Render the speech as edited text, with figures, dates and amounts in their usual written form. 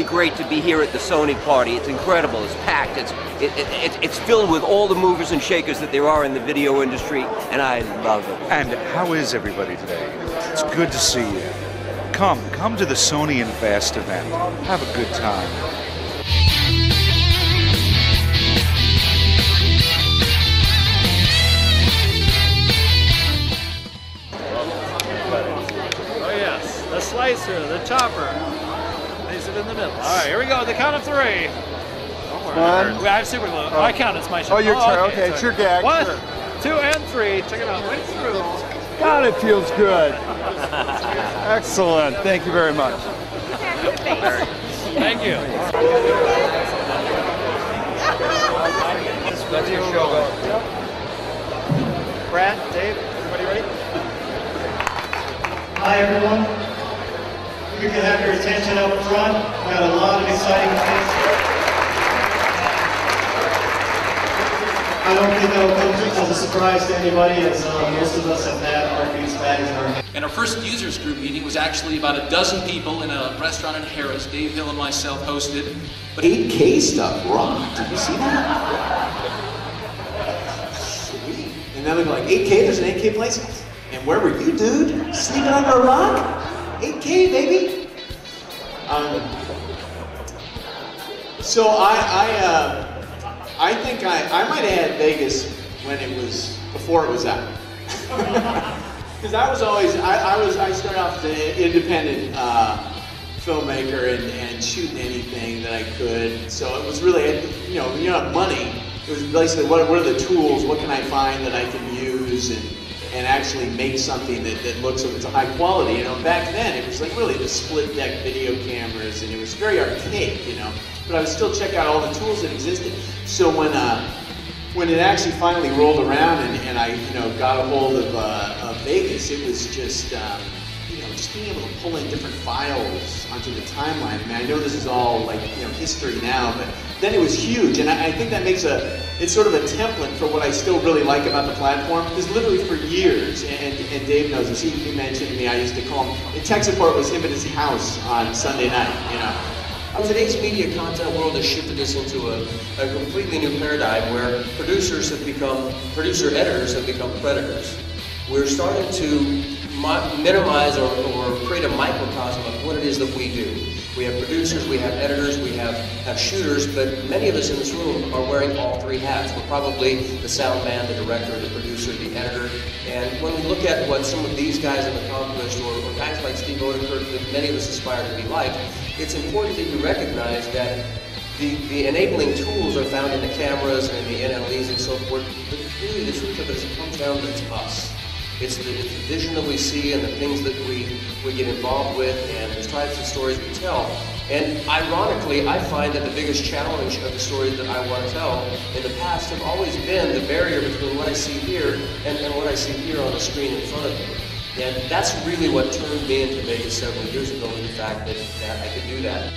Great to be here at the Sony party. It's incredible. It's packed. It's filled with all the movers and shakers that there are in the video industry, and I love it. And how is everybody today? It's good to see you. Come to the Sony and VASST event. Have a good time. Oh yes, the slicer, the chopper. Place it in the middle. All right, here we go. The count of three. One. I have super glue. Oh. I count. It's my show. Oh, your turn. Okay, it's your gag. 1, sure. 2, and 3. Check it out. Right through. God, it feels good. Excellent. Thank you very much. Thank you. That's your show. Brad, Dave, everybody ready? Hi, everyone. You can have your attention up front. We got a lot of exciting things. I don't think that'll come as a surprise to anybody, as most of us have had our beats bags in our hands. And our first users group meeting was actually about a dozen people in a restaurant in Harris. Dave Hill and myself hosted. But 8K stuff rocked. Did you see that? Sweet. And then they're like, 8K, there's an 8K place? And where were you, dude? Sleeping under a rock? 8K, baby. So I think I might have had Vegas when it was, before it was out. Because I was always, I started off as an independent filmmaker and shooting anything that I could. So it was really, you know, when you don't have money, it was basically what are the tools, what can I find that I can use and actually make something that looks like it's a high quality. You know, back then it was like really the split deck video cameras and it was very archaic, you know. But I would still check out all the tools that existed. So when it actually finally rolled around and I, you know, got a hold of Vegas, it was just, you know, just being able to pull in different files onto the timeline. I mean, I know this is all like, you know, history now, but then it was huge, and I think that makes it's sort of a template for what I still really like about the platform, because literally for years, and Dave knows this, he mentioned to me, I used to call him, tech support was him at his house on Sunday night, you know. Today's media content world has shifted us into a completely new paradigm where producer editors have become predators. We're starting to minimize or create a microcosm of what it is that we do. We have producers, we have editors, we have shooters, but many of us in this room are wearing all three hats. We're probably the sound man, the director, the producer, the editor. And when we look at what some of these guys have accomplished, or guys like Steve Odekirk that many of us aspire to be like, it's important that you recognize that the enabling tools are found in the cameras and in the NLEs and so forth, but really the truth of it is it comes down to us. It's the vision that we see and the things that we get involved with and the types of stories we tell. And ironically, I find that the biggest challenge of the stories that I want to tell in the past have always been the barrier between what I see here and what I see here on the screen in front of me. And that's really what turned me into Vegas several years ago, was the fact that I could do that.